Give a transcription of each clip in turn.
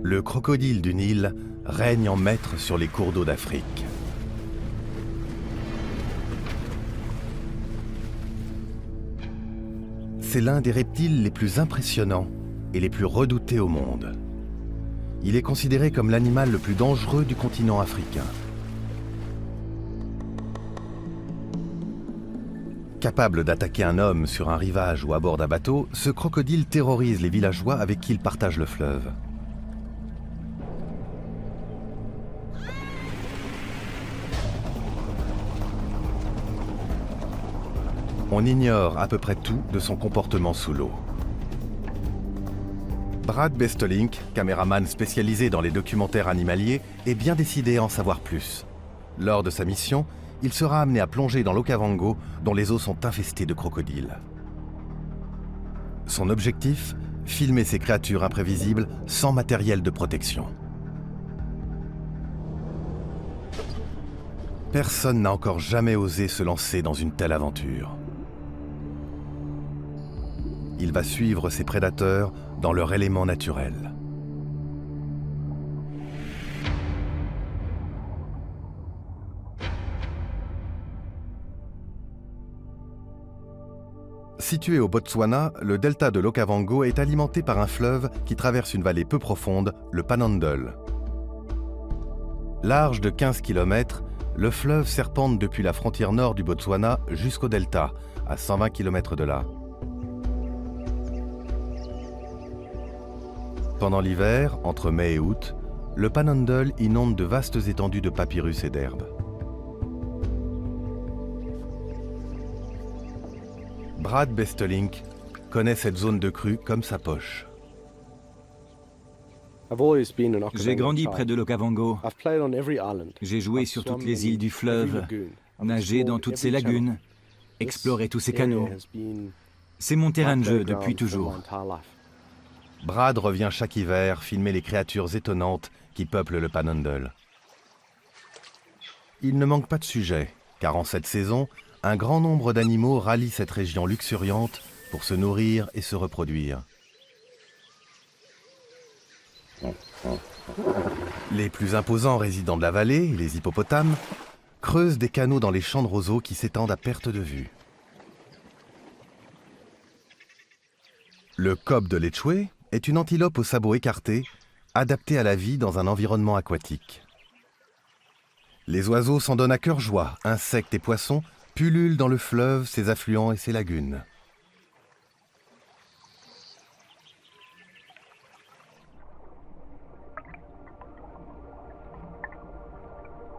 Le crocodile du Nil règne en maître sur les cours d'eau d'Afrique. C'est l'un des reptiles les plus impressionnants et les plus redoutés au monde. Il est considéré comme l'animal le plus dangereux du continent africain. Capable d'attaquer un homme sur un rivage ou à bord d'un bateau, ce crocodile terrorise les villageois avec qui il partage le fleuve. On ignore à peu près tout de son comportement sous l'eau. Brad Bestelink, caméraman spécialisé dans les documentaires animaliers, est bien décidé à en savoir plus. Lors de sa mission, il sera amené à plonger dans l'Okavango, dont les eaux sont infestées de crocodiles. Son objectif, filmer ces créatures imprévisibles sans matériel de protection. Personne n'a encore jamais osé se lancer dans une telle aventure. Il va suivre ses prédateurs dans leur élément naturel. Situé au Botswana, le delta de l'Okavango est alimenté par un fleuve qui traverse une vallée peu profonde, le Panhandle. Large de 15 km, le fleuve serpente depuis la frontière nord du Botswana jusqu'au delta, à 120 km de là. Pendant l'hiver, entre mai et août, le Panhandle inonde de vastes étendues de papyrus et d'herbes. Brad Bestelink connaît cette zone de crue comme sa poche. J'ai grandi près de l'Okavango. J'ai joué sur toutes les îles du fleuve, nagé dans toutes ces lagunes, exploré tous ces canaux. C'est mon terrain de jeu depuis toujours. Brad revient chaque hiver filmer les créatures étonnantes qui peuplent le Panhandle. Il ne manque pas de sujets, car en cette saison, un grand nombre d'animaux rallient cette région luxuriante pour se nourrir et se reproduire. Les plus imposants résidents de la vallée, les hippopotames, creusent des canaux dans les champs de roseaux qui s'étendent à perte de vue. Le cob de l'Etchoué est une antilope aux sabots écartés, adaptée à la vie dans un environnement aquatique. Les oiseaux s'en donnent à cœur joie, insectes et poissons pullulent dans le fleuve, ses affluents et ses lagunes.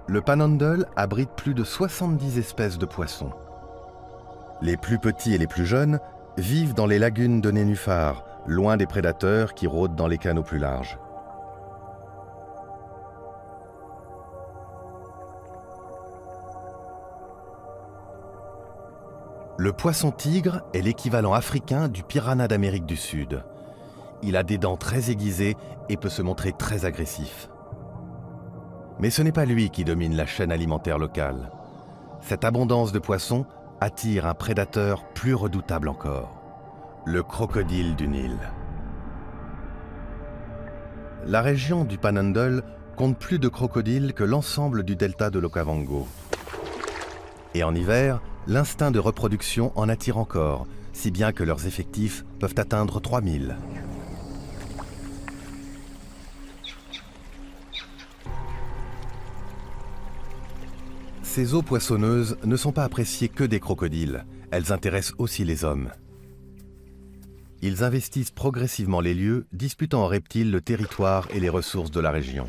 Le Panhandle abrite plus de 70 espèces de poissons. Les plus petits et les plus jeunes vivent dans les lagunes de nénuphars, loin des prédateurs qui rôdent dans les canaux plus larges. Le poisson-tigre est l'équivalent africain du piranha d'Amérique du Sud. Il a des dents très aiguisées et peut se montrer très agressif. Mais ce n'est pas lui qui domine la chaîne alimentaire locale. Cette abondance de poissons attire un prédateur plus redoutable encore, le crocodile du Nil. La région du Panhandle compte plus de crocodiles que l'ensemble du delta de l'Okavango. Et en hiver, l'instinct de reproduction en attire encore, si bien que leurs effectifs peuvent atteindre 3000. Ces eaux poissonneuses ne sont pas appréciées que des crocodiles, elles intéressent aussi les hommes. Ils investissent progressivement les lieux, disputant aux reptiles le territoire et les ressources de la région.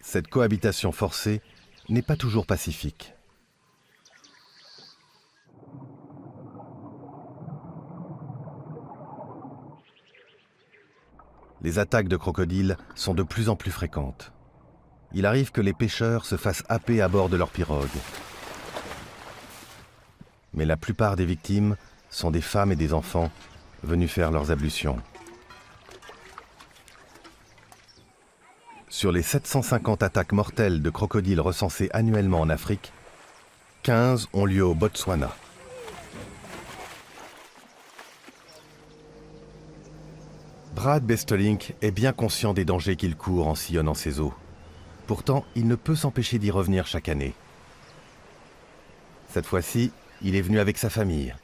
Cette cohabitation forcée n'est pas toujours pacifique. Les attaques de crocodiles sont de plus en plus fréquentes. Il arrive que les pêcheurs se fassent happer à bord de leurs pirogues. Mais la plupart des victimes sont des femmes et des enfants venus faire leurs ablutions. Sur les 750 attaques mortelles de crocodiles recensées annuellement en Afrique, 15 ont lieu au Botswana. Brad Bestelink est bien conscient des dangers qu'il court en sillonnant ces eaux. Pourtant, il ne peut s'empêcher d'y revenir chaque année. Cette fois-ci, il est venu avec sa famille.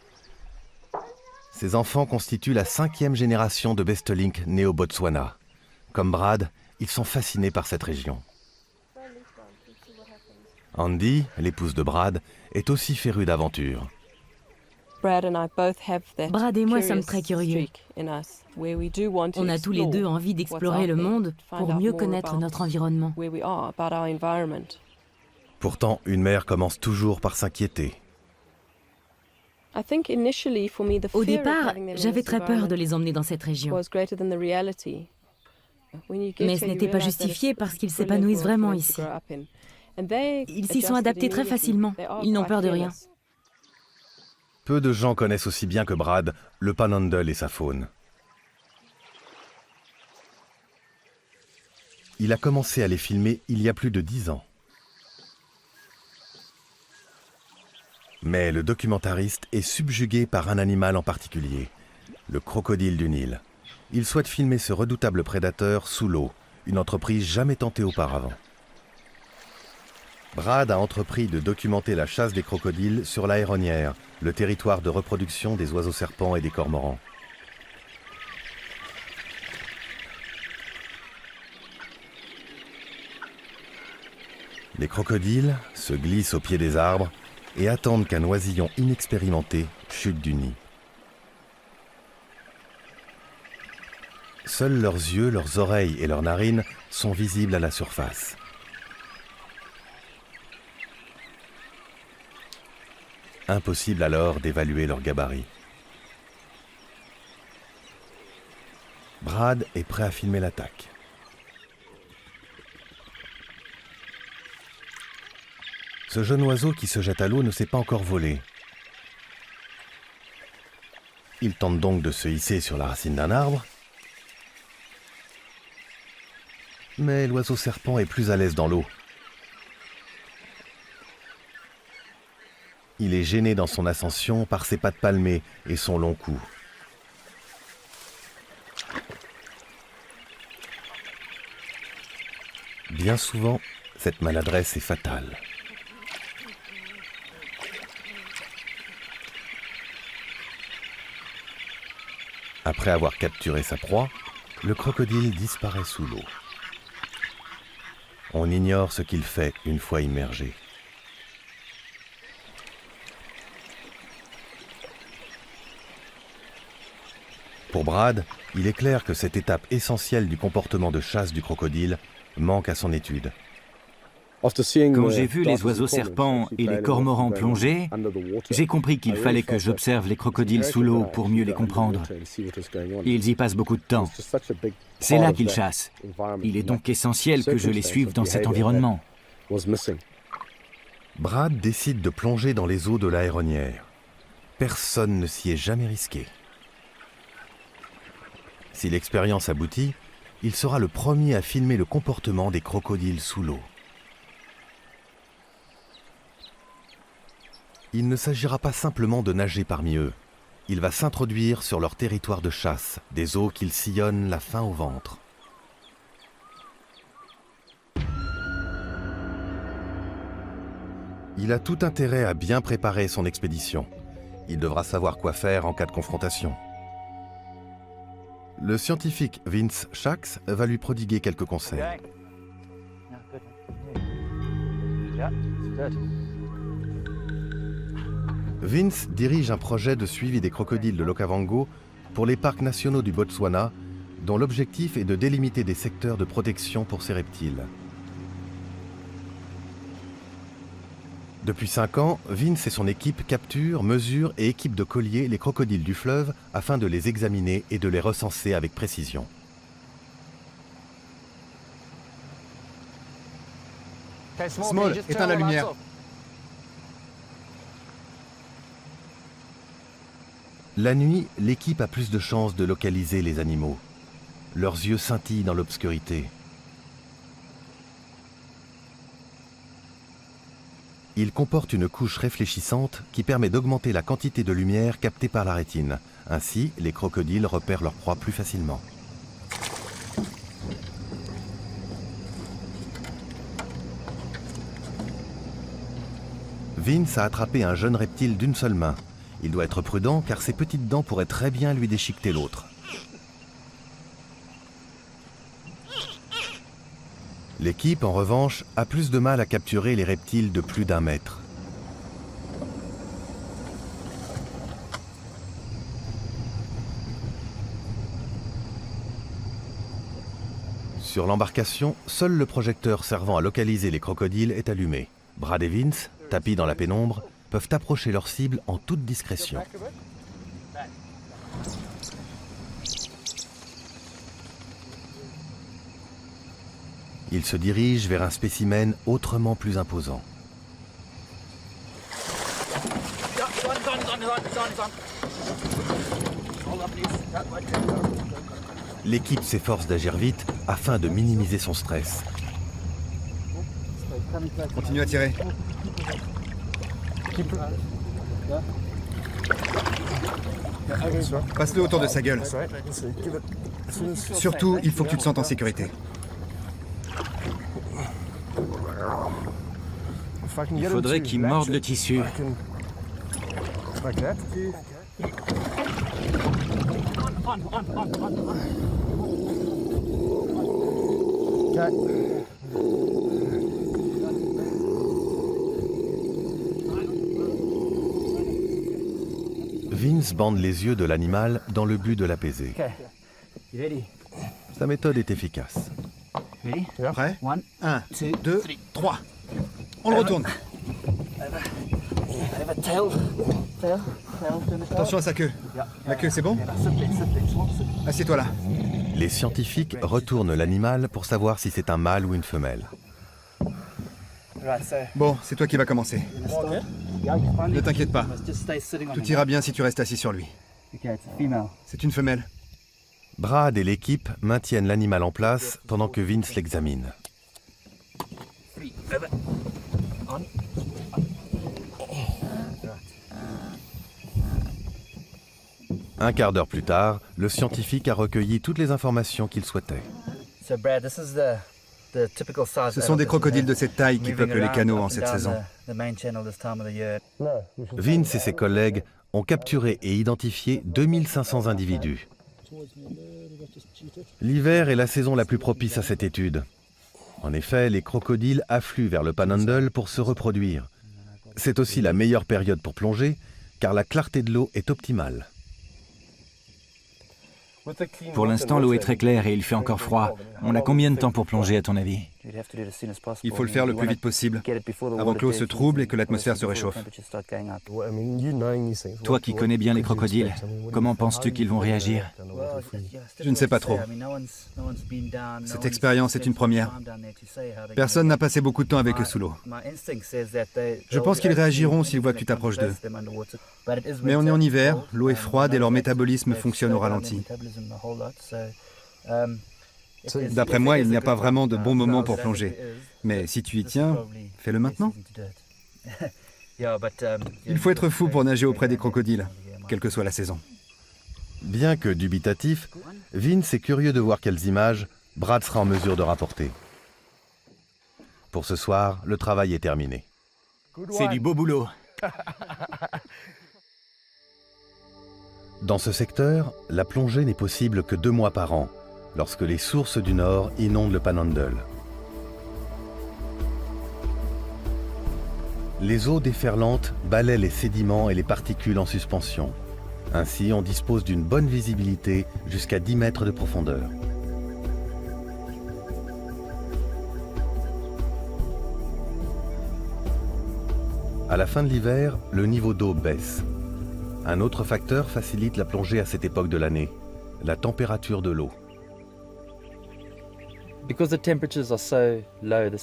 Ses enfants constituent la 5e génération de Bestelink nés au Botswana. Comme Brad, ils sont fascinés par cette région. Andy, l'épouse de Brad, est aussi férue d'aventure. Brad et moi sommes très curieux. On a tous les deux envie d'explorer le monde pour mieux connaître notre environnement. Pourtant, une mère commence toujours par s'inquiéter. Au départ, j'avais très peur de les emmener dans cette région. Mais ce n'était pas justifié parce qu'ils s'épanouissent vraiment ici. Ils s'y sont adaptés très facilement. Ils n'ont peur de rien. Peu de gens connaissent aussi bien que Brad le Panhandle et sa faune. Il a commencé à les filmer il y a plus de 10 ans. Mais le documentariste est subjugué par un animal en particulier, le crocodile du Nil. Il souhaite filmer ce redoutable prédateur sous l'eau, une entreprise jamais tentée auparavant. Brad a entrepris de documenter la chasse des crocodiles sur l'Aéronnière, le territoire de reproduction des oiseaux serpents et des cormorans. Les crocodiles se glissent au pied des arbres et attendent qu'un oisillon inexpérimenté chute du nid. Seuls leurs yeux, leurs oreilles et leurs narines sont visibles à la surface. Impossible alors d'évaluer leur gabarit. Brad est prêt à filmer l'attaque. Ce jeune oiseau qui se jette à l'eau ne s'est pas encore volé. Il tente donc de se hisser sur la racine d'un arbre. Mais l'oiseau serpent est plus à l'aise dans l'eau. Il est gêné dans son ascension par ses pattes palmées et son long cou. Bien souvent, cette maladresse est fatale. Après avoir capturé sa proie, le crocodile disparaît sous l'eau. On ignore ce qu'il fait une fois immergé. Pour Brad, il est clair que cette étape essentielle du comportement de chasse du crocodile manque à son étude. Quand j'ai vu les oiseaux serpents et les cormorans plonger, j'ai compris qu'il fallait que j'observe les crocodiles sous l'eau pour mieux les comprendre. Ils y passent beaucoup de temps. C'est là qu'ils chassent. Il est donc essentiel que je les suive dans cet environnement. Brad décide de plonger dans les eaux de l'Aéronnière. Personne ne s'y est jamais risqué. Si l'expérience aboutit, il sera le premier à filmer le comportement des crocodiles sous l'eau. Il ne s'agira pas simplement de nager parmi eux. Il va s'introduire sur leur territoire de chasse, des eaux qu'il sillonne la faim au ventre. Il a tout intérêt à bien préparer son expédition. Il devra savoir quoi faire en cas de confrontation. Le scientifique Vince Shax va lui prodiguer quelques conseils. Vince dirige un projet de suivi des crocodiles de l'Okavango pour les parcs nationaux du Botswana, dont l'objectif est de délimiter des secteurs de protection pour ces reptiles. Depuis 5 ans, Vince et son équipe capturent, mesurent et équipent de colliers les crocodiles du fleuve afin de les examiner et de les recenser avec précision. Small, éteins la lumière. La nuit, l'équipe a plus de chances de localiser les animaux. Leurs yeux scintillent dans l'obscurité. Il comporte une couche réfléchissante qui permet d'augmenter la quantité de lumière captée par la rétine. Ainsi, les crocodiles repèrent leur proie plus facilement. Vince a attrapé un jeune reptile d'une seule main. Il doit être prudent car ses petites dents pourraient très bien lui déchiqueter l'autre. L'équipe, en revanche, a plus de mal à capturer les reptiles de plus d'1 mètre. Sur l'embarcation, seul le projecteur servant à localiser les crocodiles est allumé. Brad et Vince, tapis dans la pénombre, peuvent approcher leur cible en toute discrétion. Ils se dirigent vers un spécimen autrement plus imposant. L'équipe s'efforce d'agir vite afin de minimiser son stress. Continue à tirer. Passe-le autour de sa gueule. Surtout, il faut que tu te sentes en sécurité. Il faudrait qu'il morde le tissu. Vince bande les yeux de l'animal dans le but de l'apaiser. Sa méthode est efficace. Prêt ? 1, 2, 3. On le retourne. Attention à sa queue. La queue, c'est bon ? Assieds-toi là. Les scientifiques retournent l'animal pour savoir si c'est un mâle ou une femelle. Bon, c'est toi qui vas commencer. Ne t'inquiète pas. Tout ira bien si tu restes assis sur lui. C'est une femelle. Brad et l'équipe maintiennent l'animal en place pendant que Vince l'examine. Un quart d'heure plus tard, le scientifique a recueilli toutes les informations qu'il souhaitait. Ce sont des crocodiles de cette taille qui peuplent les canaux en cette saison. Vince et ses collègues ont capturé et identifié 2500 individus. L'hiver est la saison la plus propice à cette étude. En effet, les crocodiles affluent vers le Panhandle pour se reproduire. C'est aussi la meilleure période pour plonger, car la clarté de l'eau est optimale. Pour l'instant, l'eau est très claire et il fait encore froid. On a combien de temps pour plonger, à ton avis? Il faut le faire le plus vite possible, avant que l'eau se trouble et que l'atmosphère se réchauffe. Toi qui connais bien les crocodiles, comment penses-tu qu'ils vont réagir? Je ne sais pas trop. Cette expérience est une première. Personne n'a passé beaucoup de temps avec eux sous l'eau. Je pense qu'ils réagiront s'ils voient que tu t'approches d'eux. Mais on est en hiver, l'eau est froide et leur métabolisme fonctionne au ralenti. D'après moi, il n'y a pas vraiment de bon moment pour plonger. Mais si tu y tiens, fais-le maintenant. Il faut être fou pour nager auprès des crocodiles, quelle que soit la saison. Bien que dubitatif, Vince est curieux de voir quelles images Brad sera en mesure de rapporter. Pour ce soir, le travail est terminé. C'est du beau boulot. Dans ce secteur, la plongée n'est possible que 2 mois par an, lorsque les sources du Nord inondent le Panhandle. Les eaux déferlantes balaient les sédiments et les particules en suspension. Ainsi, on dispose d'une bonne visibilité jusqu'à 10 mètres de profondeur. À la fin de l'hiver, le niveau d'eau baisse. Un autre facteur facilite la plongée à cette époque de l'année, la température de l'eau.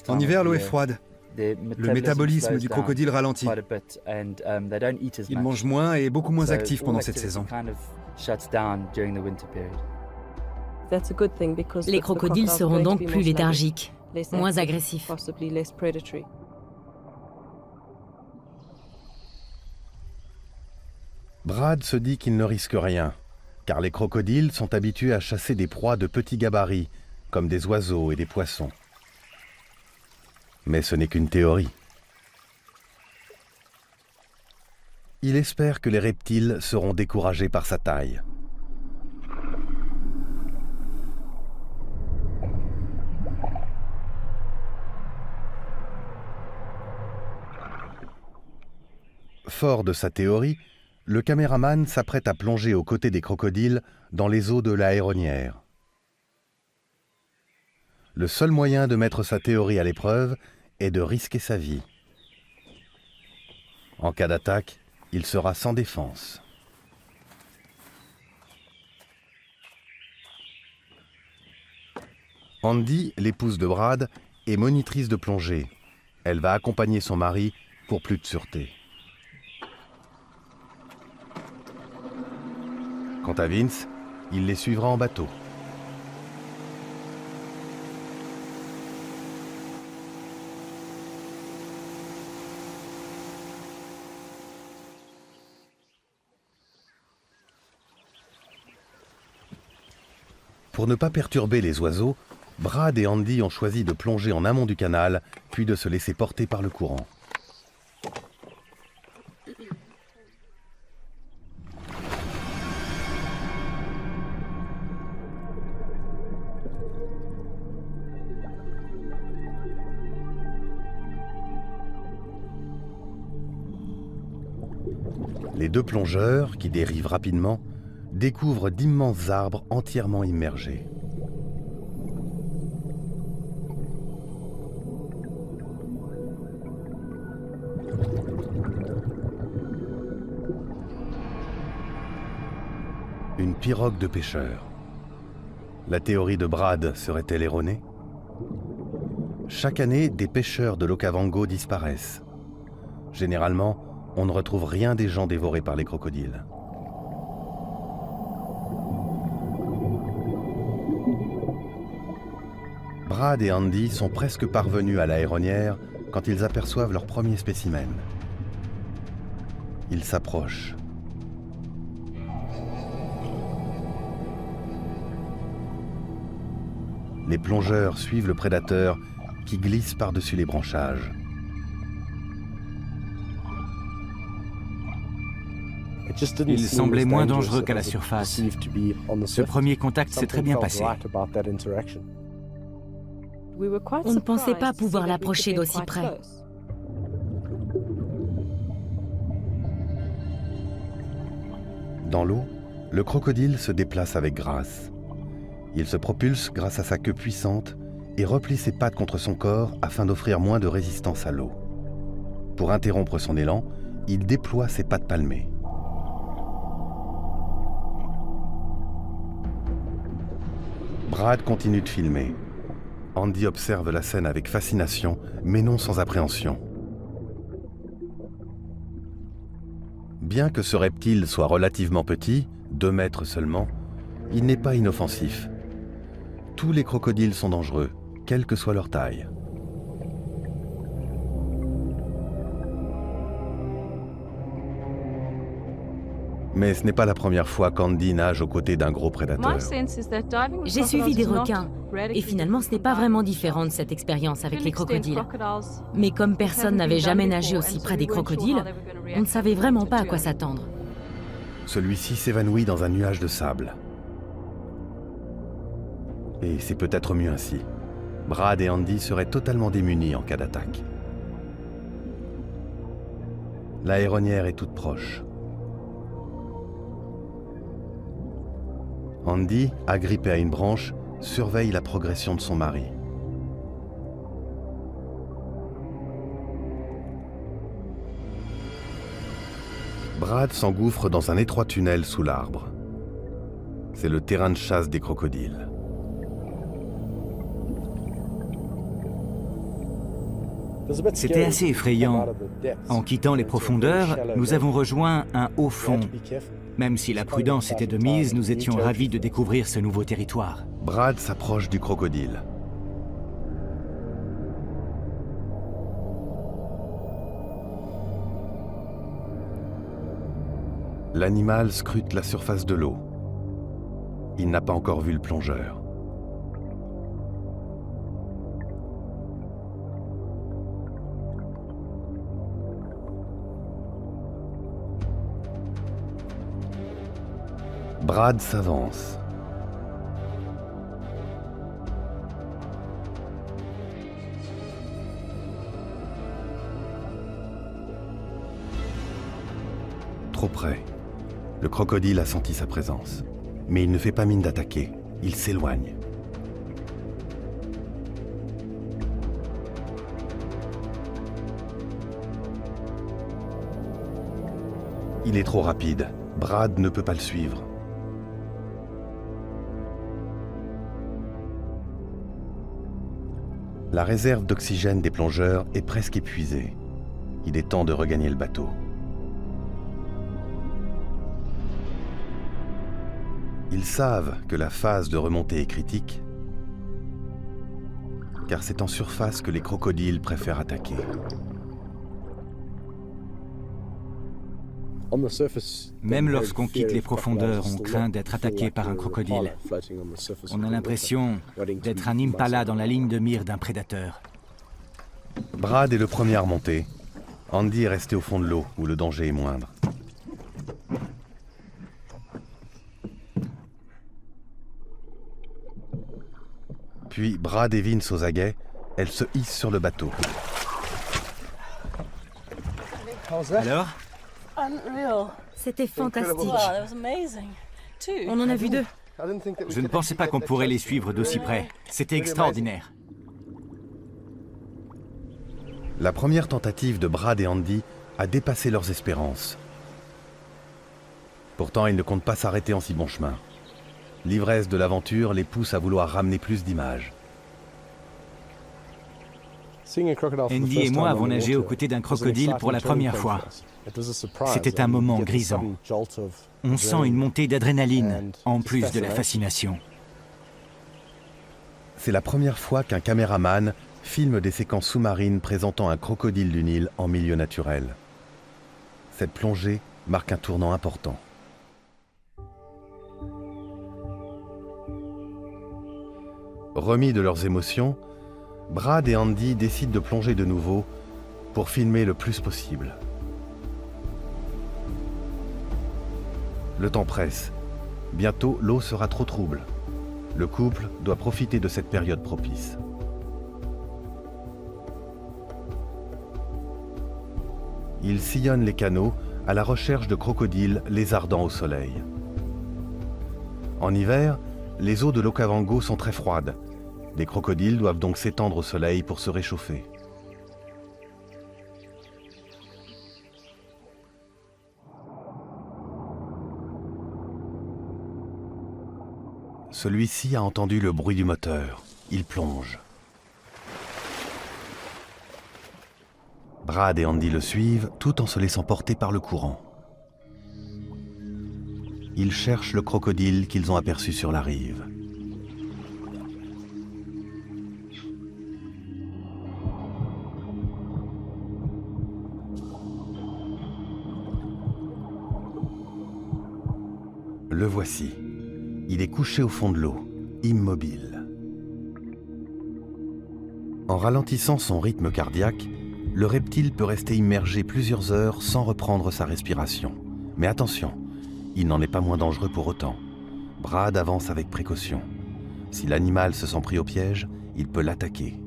En hiver, l'eau est froide. Le métabolisme du crocodile ralentit. Il mange moins et est beaucoup moins actif pendant cette saison. Les crocodiles seront donc plus léthargiques, moins agressifs. Brad se dit qu'il ne risque rien, car les crocodiles sont habitués à chasser des proies de petits gabarits, comme des oiseaux et des poissons. Mais ce n'est qu'une théorie. Il espère que les reptiles seront découragés par sa taille. Fort de sa théorie, le caméraman s'apprête à plonger aux côtés des crocodiles dans les eaux de la Héronnière. Le seul moyen de mettre sa théorie à l'épreuve est de risquer sa vie. En cas d'attaque, il sera sans défense. Andy, l'épouse de Brad, est monitrice de plongée. Elle va accompagner son mari pour plus de sûreté. Quant à Vince, il les suivra en bateau. Pour ne pas perturber les oiseaux, Brad et Andy ont choisi de plonger en amont du canal, puis de se laisser porter par le courant. Les deux plongeurs, qui dérivent rapidement, découvrent d'immenses arbres entièrement immergés. Une pirogue de pêcheurs. La théorie de Brad serait-elle erronée? Chaque année, des pêcheurs de l'Okavango disparaissent. Généralement, on ne retrouve rien des gens dévorés par les crocodiles. Brad et Andy sont presque parvenus à la Héronnière quand ils aperçoivent leur premier spécimen. Ils s'approchent. Les plongeurs suivent le prédateur qui glisse par-dessus les branchages. Il semblait moins dangereux qu'à la surface. Ce premier contact s'est très bien passé. On ne pensait pas pouvoir l'approcher d'aussi près. Dans l'eau, le crocodile se déplace avec grâce. Il se propulse grâce à sa queue puissante et replie ses pattes contre son corps afin d'offrir moins de résistance à l'eau. Pour interrompre son élan, il déploie ses pattes palmées. Brad continue de filmer. Andy observe la scène avec fascination, mais non sans appréhension. Bien que ce reptile soit relativement petit, 2 mètres seulement, il n'est pas inoffensif. Tous les crocodiles sont dangereux, quelle que soit leur taille. Mais ce n'est pas la première fois qu'Andy nage aux côtés d'un gros prédateur. J'ai suivi des requins, et finalement ce n'est pas vraiment différent de cette expérience avec les crocodiles. Mais comme personne n'avait jamais nagé aussi près des crocodiles, on ne savait vraiment pas à quoi s'attendre. Celui-ci s'évanouit dans un nuage de sable. Et c'est peut-être mieux ainsi. Brad et Andy seraient totalement démunis en cas d'attaque. La Héronnière est toute proche. Andy, agrippé à une branche, surveille la progression de son mari. Brad s'engouffre dans un étroit tunnel sous l'arbre. C'est le terrain de chasse des crocodiles. C'était assez effrayant. En quittant les profondeurs, nous avons rejoint un haut fond. Même si la prudence était de mise, nous étions ravis de découvrir ce nouveau territoire. Brad s'approche du crocodile. L'animal scrute la surface de l'eau. Il n'a pas encore vu le plongeur. Brad s'avance. Trop près. Le crocodile a senti sa présence. Mais il ne fait pas mine d'attaquer. Il s'éloigne. Il est trop rapide. Brad ne peut pas le suivre. La réserve d'oxygène des plongeurs est presque épuisée. Il est temps de regagner le bateau. Ils savent que la phase de remontée est critique, car c'est en surface que les crocodiles préfèrent attaquer. Même lorsqu'on quitte les profondeurs, on craint d'être attaqué par un crocodile. On a l'impression d'être un impala dans la ligne de mire d'un prédateur. Brad est le premier à remonter. Andy est resté au fond de l'eau, où le danger est moindre. Puis Brad et Vince aux aguets, elle se hisse sur le bateau. Alors ? C'était fantastique. On en a vu deux. Je ne pensais pas qu'on pourrait les suivre d'aussi près. C'était extraordinaire. La première tentative de Brad et Andy a dépassé leurs espérances. Pourtant, ils ne comptent pas s'arrêter en si bon chemin. L'ivresse de l'aventure les pousse à vouloir ramener plus d'images. Andy et moi avons nagé aux côtés d'un crocodile pour la première fois. C'était un moment grisant. On sent une montée d'adrénaline, en plus de la fascination. C'est la première fois qu'un caméraman filme des séquences sous-marines présentant un crocodile du Nil en milieu naturel. Cette plongée marque un tournant important. Remis de leurs émotions, Brad et Andy décident de plonger de nouveau pour filmer le plus possible. Le temps presse. Bientôt, l'eau sera trop trouble. Le couple doit profiter de cette période propice. Ils sillonnent les canaux à la recherche de crocodiles lézardant au soleil. En hiver, les eaux de l'Okavango sont très froides. Les crocodiles doivent donc s'étendre au soleil pour se réchauffer. Celui-ci a entendu le bruit du moteur. Il plonge. Brad et Andy le suivent tout en se laissant porter par le courant. Ils cherchent le crocodile qu'ils ont aperçu sur la rive. Le voici. Il est couché au fond de l'eau, immobile. En ralentissant son rythme cardiaque, le reptile peut rester immergé plusieurs heures sans reprendre sa respiration. Mais attention, il n'en est pas moins dangereux pour autant. Brad avance avec précaution. Si l'animal se sent pris au piège, il peut l'attaquer.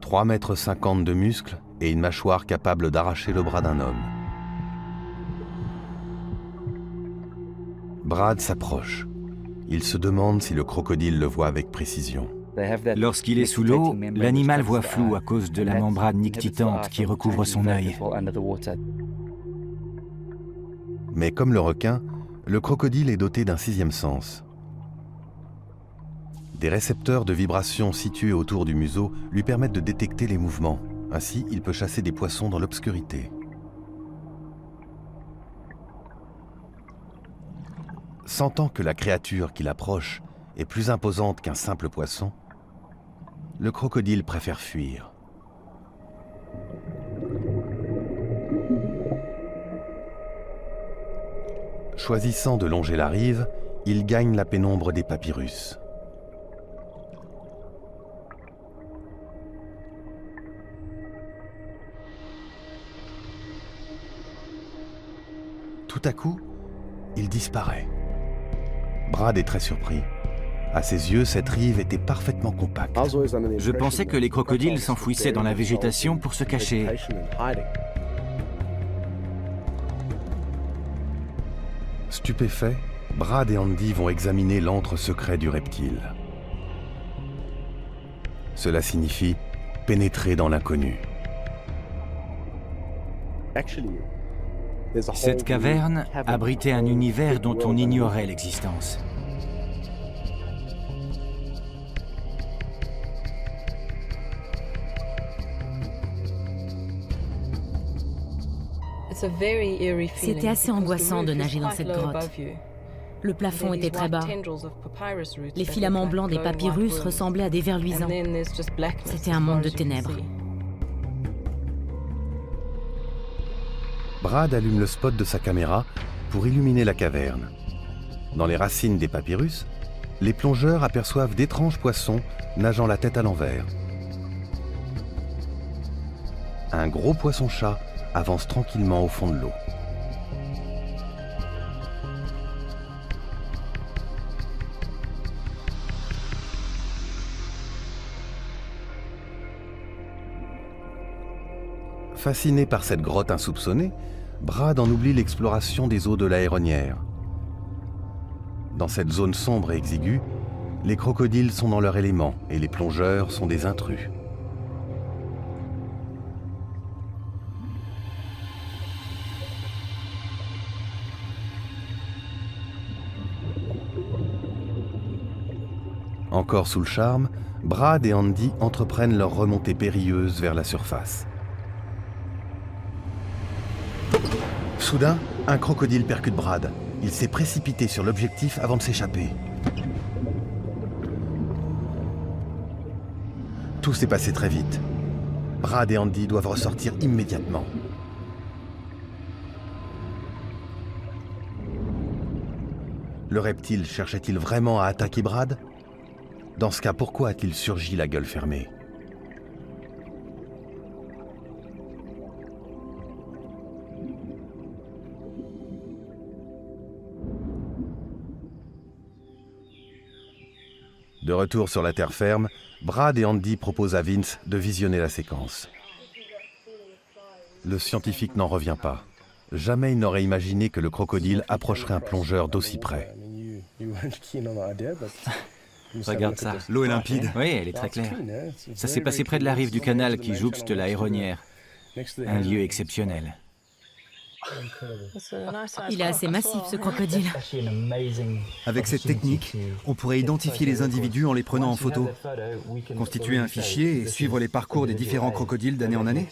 3,50 m de muscles et une mâchoire capable d'arracher le bras d'un homme. Brad s'approche. Il se demande si le crocodile le voit avec précision. Lorsqu'il est sous l'eau, l'animal voit flou à cause de la membrane nictitante qui recouvre son œil. Mais comme le requin, le crocodile est doté d'un sixième sens. Des récepteurs de vibrations situés autour du museau lui permettent de détecter les mouvements. Ainsi, il peut chasser des poissons dans l'obscurité. Sentant que la créature qui l'approche est plus imposante qu'un simple poisson, le crocodile préfère fuir. Choisissant de longer la rive, il gagne la pénombre des papyrus. Tout à coup, il disparaît. Brad est très surpris. À ses yeux, cette rive était parfaitement compacte. Je pensais que les crocodiles s'enfouissaient dans la végétation pour se cacher. Stupéfaits, Brad et Andy vont examiner l'antre secret du reptile. Cela signifie pénétrer dans l'inconnu. Cette caverne abritait un univers dont on ignorait l'existence. C'était assez angoissant de nager dans cette grotte. Le plafond était très bas. Les filaments blancs des papyrus ressemblaient à des vers luisants. C'était un monde de ténèbres. Brad allume le spot de sa caméra pour illuminer la caverne. Dans les racines des papyrus, les plongeurs aperçoivent d'étranges poissons nageant la tête à l'envers. Un gros poisson-chat avance tranquillement au fond de l'eau. Fasciné par cette grotte insoupçonnée, Brad en oublie l'exploration des eaux de l'Aéronnière. Dans cette zone sombre et exiguë, les crocodiles sont dans leur élément et les plongeurs sont des intrus. Encore sous le charme, Brad et Andy entreprennent leur remontée périlleuse vers la surface. Soudain, un crocodile percute Brad. Il s'est précipité sur l'objectif avant de s'échapper. Tout s'est passé très vite. Brad et Andy doivent ressortir immédiatement. Le reptile cherchait-il vraiment à attaquer Brad ? Dans ce cas, pourquoi a-t-il surgi la gueule fermée ? De retour sur la terre ferme, Brad et Andy proposent à Vince de visionner la séquence. Le scientifique n'en revient pas. Jamais il n'aurait imaginé que le crocodile approcherait un plongeur d'aussi près. Regarde ça. L'eau est limpide. Oui, elle est très claire. Ça s'est passé près de la rive du canal qui jouxte l'Aéronnière. Un lieu exceptionnel. Il est assez massif, ce crocodile. Avec cette technique, on pourrait identifier les individus en les prenant en photo, constituer un fichier et suivre les parcours des différents crocodiles d'année en année.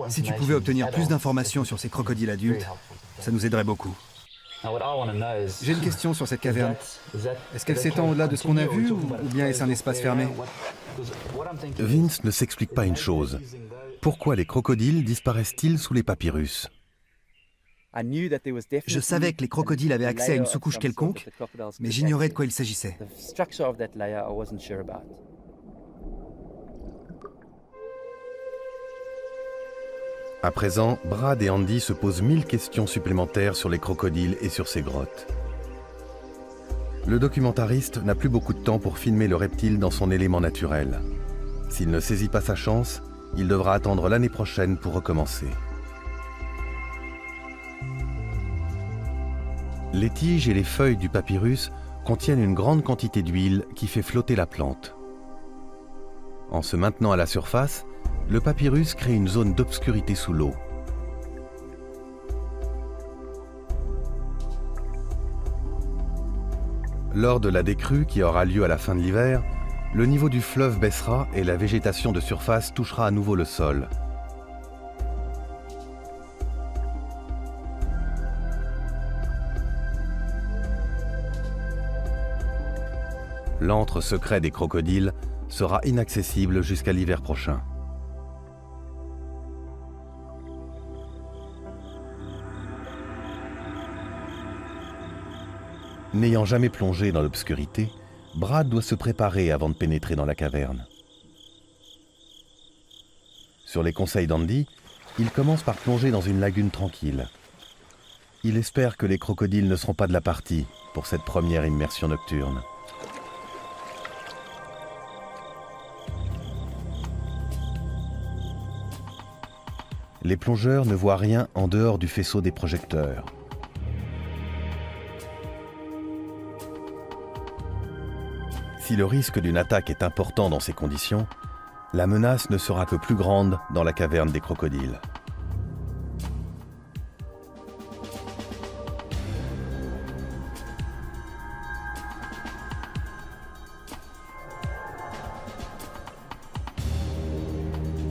Si tu pouvais obtenir plus d'informations sur ces crocodiles adultes, ça nous aiderait beaucoup. J'ai une question sur cette caverne. Est-ce qu'elle s'étend au-delà de ce qu'on a vu ou bien est-ce un espace fermé? Vince ne s'explique pas une chose. Pourquoi les crocodiles disparaissent-ils sous les papyrus? Je savais que les crocodiles avaient accès à une sous-couche quelconque, mais j'ignorais de quoi il s'agissait. À présent, Brad et Andy se posent 1000 questions supplémentaires sur les crocodiles et sur ces grottes. Le documentariste n'a plus beaucoup de temps pour filmer le reptile dans son élément naturel. S'il ne saisit pas sa chance, il devra attendre l'année prochaine pour recommencer. Les tiges et les feuilles du papyrus contiennent une grande quantité d'huile qui fait flotter la plante. En se maintenant à la surface, le papyrus crée une zone d'obscurité sous l'eau. Lors de la décrue qui aura lieu à la fin de l'hiver, le niveau du fleuve baissera et la végétation de surface touchera à nouveau le sol. L'antre secret des crocodiles sera inaccessible jusqu'à l'hiver prochain. N'ayant jamais plongé dans l'obscurité, Brad doit se préparer avant de pénétrer dans la caverne. Sur les conseils d'Andy, Il commence par plonger dans une lagune tranquille. Il espère que les crocodiles ne seront pas de la partie pour cette première immersion nocturne. Les plongeurs ne voient rien en dehors du faisceau des projecteurs. Si le risque d'une attaque est important dans ces conditions, la menace ne sera que plus grande dans la caverne des crocodiles.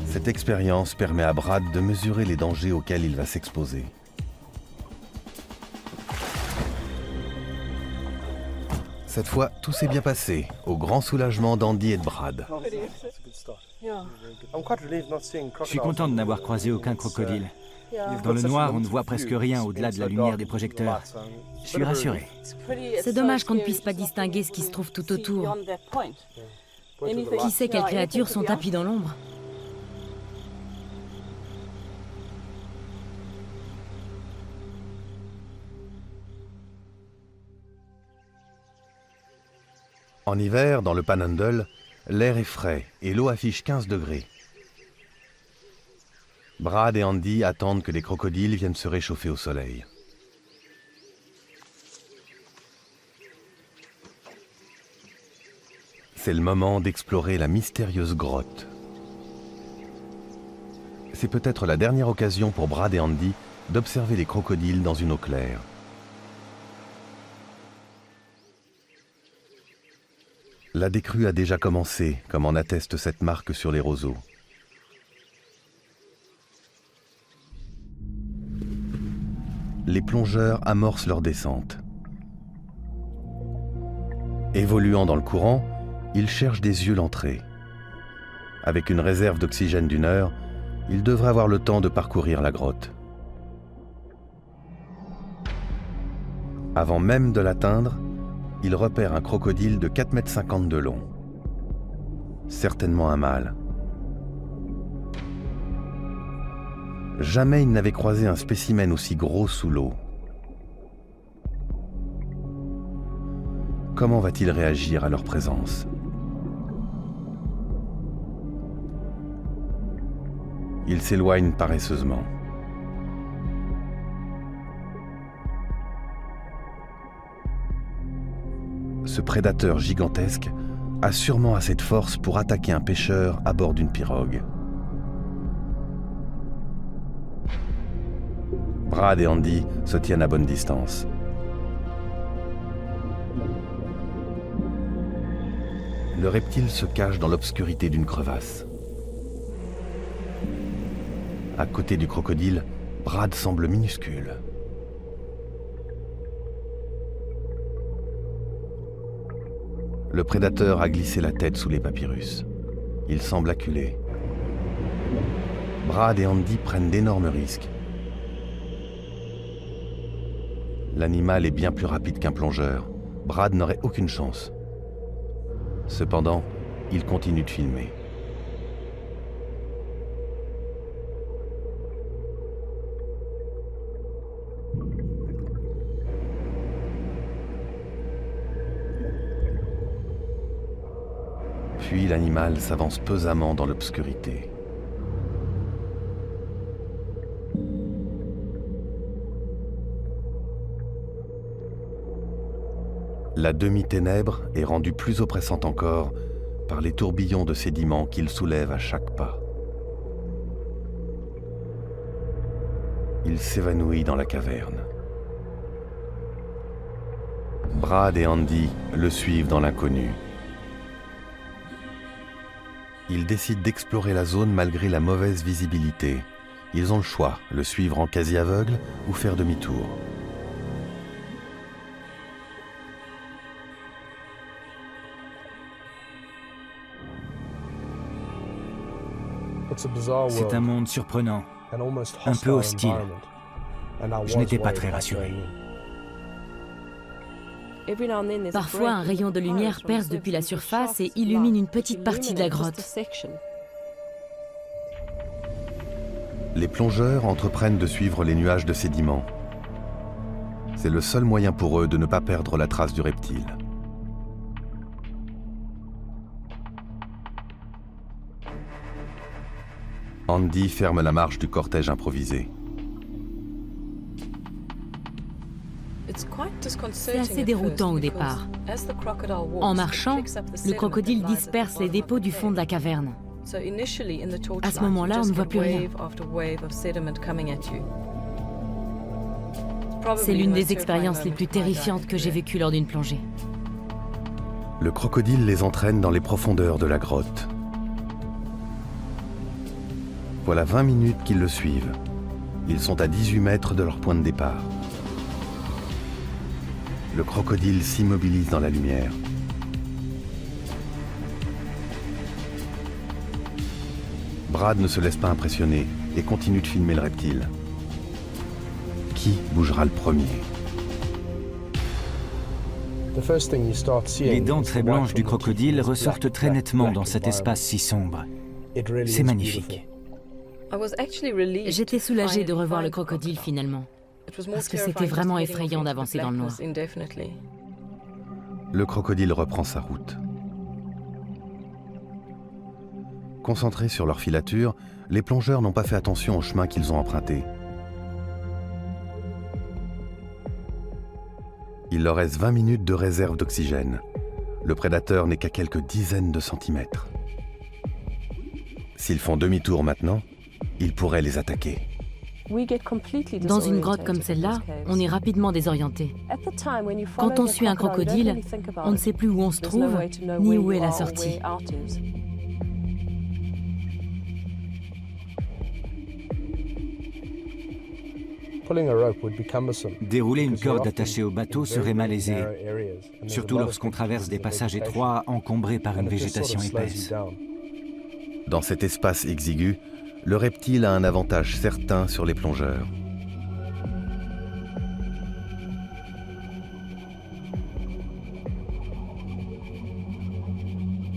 Cette expérience permet à Brad de mesurer les dangers auxquels il va s'exposer. Cette fois, tout s'est bien passé, au grand soulagement d'Andy et de Brad. Je suis content de n'avoir croisé aucun crocodile. Dans le noir, on ne voit presque rien au-delà de la lumière des projecteurs. Je suis rassuré. C'est dommage qu'on ne puisse pas distinguer ce qui se trouve tout autour. Qui sait quelles créatures sont tapies dans l'ombre? En hiver, dans le Panhandle, l'air est frais et l'eau affiche 15 degrés. Brad et Andy attendent que les crocodiles viennent se réchauffer au soleil. C'est le moment d'explorer la mystérieuse grotte. C'est peut-être la dernière occasion pour Brad et Andy d'observer les crocodiles dans une eau claire. La décrue a déjà commencé, comme en atteste cette marque sur les roseaux. Les plongeurs amorcent leur descente. Évoluant dans le courant, ils cherchent des yeux l'entrée. Avec une réserve d'oxygène d'une heure, ils devraient avoir le temps de parcourir la grotte. Avant même de l'atteindre, il repère un crocodile de 4,50 m de long. Certainement un mâle. Jamais il n'avait croisé un spécimen aussi gros sous l'eau. Comment va-t-il réagir à leur présence? Il s'éloigne paresseusement. Ce prédateur gigantesque a sûrement assez de force pour attaquer un pêcheur à bord d'une pirogue. Brad et Andy se tiennent à bonne distance. Le reptile se cache dans l'obscurité d'une crevasse. À côté du crocodile, Brad semble minuscule. Le prédateur a glissé la tête sous les papyrus. Il semble acculé. Brad et Andy prennent d'énormes risques. L'animal est bien plus rapide qu'un plongeur. Brad n'aurait aucune chance. Cependant, il continue de filmer. Puis l'animal s'avance pesamment dans l'obscurité. La demi-ténèbre est rendue plus oppressante encore par les tourbillons de sédiments qu'il soulève à chaque pas. Il s'évanouit dans la caverne. Brad et Andy le suivent dans l'inconnu. Ils décident d'explorer la zone malgré la mauvaise visibilité. Ils ont le choix, le suivre en quasi aveugle ou faire demi-tour. C'est un monde surprenant, un peu hostile. Je n'étais pas très rassuré. Parfois, un rayon de lumière perce depuis la surface et illumine une petite partie de la grotte. Les plongeurs entreprennent de suivre les nuages de sédiments. C'est le seul moyen pour eux de ne pas perdre la trace du reptile. Andy ferme la marche du cortège improvisé. C'est assez déroutant au départ. En marchant, le crocodile disperse les dépôts du fond de la caverne. À ce moment-là, on ne voit plus rien. C'est l'une des expériences les plus terrifiantes que j'ai vécues lors d'une plongée. Le crocodile les entraîne dans les profondeurs de la grotte. Voilà 20 minutes qu'ils le suivent. Ils sont à 18 mètres de leur point de départ. Le crocodile s'immobilise dans la lumière. Brad ne se laisse pas impressionner et continue de filmer le reptile. Qui bougera le premier? Les dents très blanches du crocodile ressortent très nettement dans cet espace si sombre. C'est magnifique. J'étais soulagée de revoir le crocodile finalement, parce que c'était vraiment effrayant d'avancer dans le noir. Le crocodile reprend sa route. Concentrés sur leur filature, les plongeurs n'ont pas fait attention au chemin qu'ils ont emprunté. Il leur reste 20 minutes de réserve d'oxygène. Le prédateur n'est qu'à quelques dizaines de centimètres. S'ils font demi-tour maintenant, ils pourraient les attaquer. Dans une grotte comme celle-là, on est rapidement désorienté. Quand on suit un crocodile, on ne sait plus où on se trouve, ni où est la sortie. Dérouler une corde attachée au bateau serait malaisé, surtout lorsqu'on traverse des passages étroits encombrés par une végétation épaisse. Dans cet espace exigu, le reptile a un avantage certain sur les plongeurs.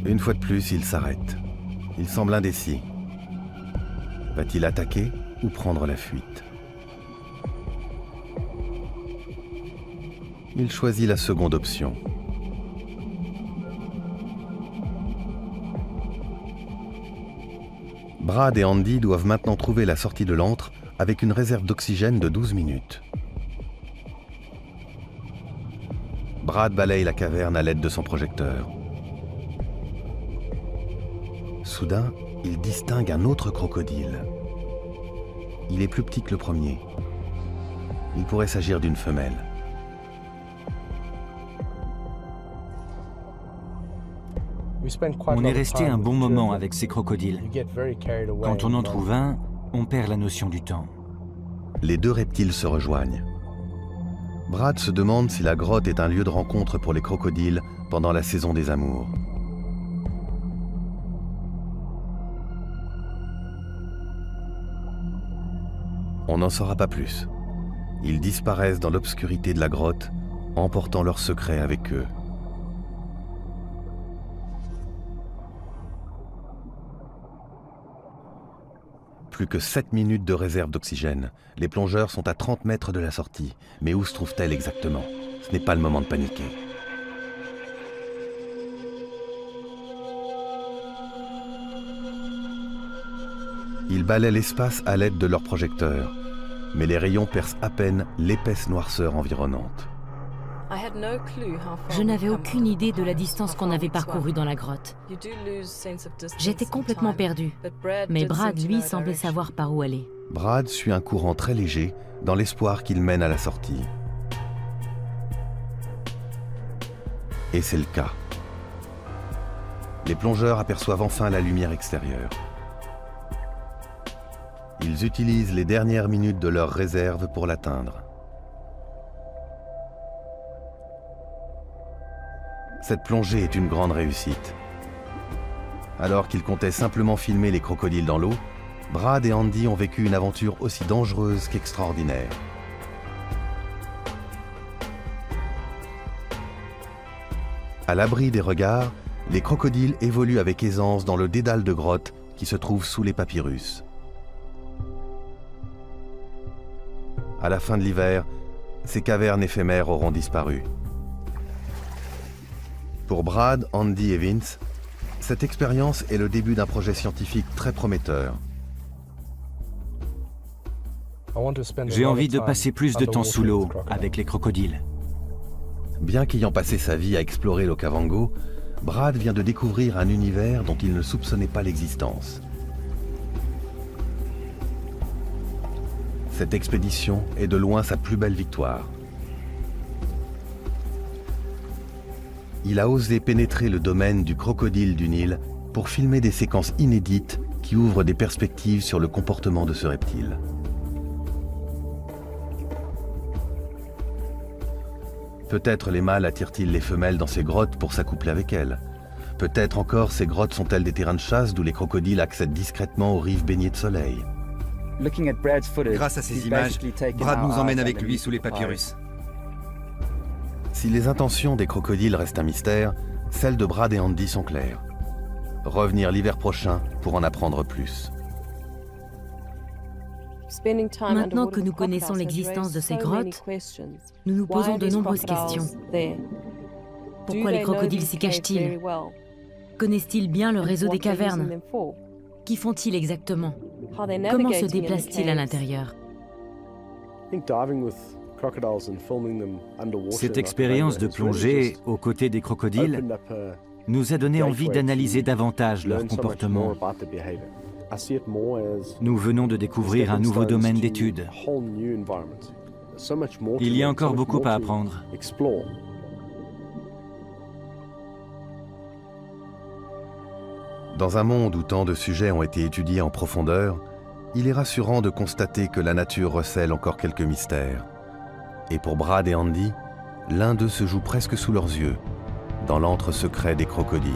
Une fois de plus, il s'arrête. Il semble indécis. Va-t-il attaquer ou prendre la fuite? Il choisit la seconde option. Brad et Andy doivent maintenant trouver la sortie de l'antre avec une réserve d'oxygène de 12 minutes. Brad balaye la caverne à l'aide de son projecteur. Soudain, il distingue un autre crocodile. Il est plus petit que le premier. Il pourrait s'agir d'une femelle. On est resté un bon moment avec ces crocodiles. Quand on en trouve un, on perd la notion du temps. Les deux reptiles se rejoignent. Brad se demande si la grotte est un lieu de rencontre pour les crocodiles pendant la saison des amours. On n'en saura pas plus. Ils disparaissent dans l'obscurité de la grotte, emportant leurs secrets avec eux. Plus que 7 minutes de réserve d'oxygène. Les plongeurs sont à 30 mètres de la sortie. Mais où se trouve-t-elle exactement? Ce n'est pas le moment de paniquer. Ils balaient l'espace à l'aide de leurs projecteurs. Mais les rayons percent à peine l'épaisse noirceur environnante. Je n'avais aucune idée de la distance qu'on avait parcourue dans la grotte. J'étais complètement perdue, mais Brad, lui, semblait savoir par où aller. Brad suit un courant très léger, dans l'espoir qu'il mène à la sortie. Et c'est le cas. Les plongeurs aperçoivent enfin la lumière extérieure. Ils utilisent les dernières minutes de leur réserve pour l'atteindre. Cette plongée est une grande réussite. Alors qu'ils comptaient simplement filmer les crocodiles dans l'eau, Brad et Andy ont vécu une aventure aussi dangereuse qu'extraordinaire. À l'abri des regards, les crocodiles évoluent avec aisance dans le dédale de grottes qui se trouve sous les papyrus. À la fin de l'hiver, ces cavernes éphémères auront disparu. Pour Brad, Andy et Vince, cette expérience est le début d'un projet scientifique très prometteur. J'ai envie de passer plus de temps sous l'eau avec les crocodiles. Bien qu'ayant passé sa vie à explorer l'Okavango, Brad vient de découvrir un univers dont il ne soupçonnait pas l'existence. Cette expédition est de loin sa plus belle victoire. Il a osé pénétrer le domaine du crocodile du Nil pour filmer des séquences inédites qui ouvrent des perspectives sur le comportement de ce reptile. Peut-être les mâles attirent-ils les femelles dans ces grottes pour s'accoupler avec elles. Peut-être encore ces grottes sont-elles des terrains de chasse d'où les crocodiles accèdent discrètement aux rives baignées de soleil. Grâce à ces images, Brad nous emmène avec lui sous les papyrus. Si les intentions des crocodiles restent un mystère, celles de Brad et Andy sont claires. Revenir l'hiver prochain pour en apprendre plus. Maintenant que nous connaissons l'existence de ces grottes, nous nous posons de nombreuses questions. Pourquoi les crocodiles s'y cachent-ils? Connaissent-ils bien le réseau des cavernes? Qu'y font-ils exactement? Comment se déplacent-ils à l'intérieur? Cette expérience de plongée aux côtés des crocodiles nous a donné envie d'analyser davantage leur comportement. Nous venons de découvrir un nouveau domaine d'étude. Il y a encore beaucoup à apprendre. Dans un monde où tant de sujets ont été étudiés en profondeur, il est rassurant de constater que la nature recèle encore quelques mystères. Et pour Brad et Andy, l'un d'eux se joue presque sous leurs yeux, dans l'antre secret des crocodiles.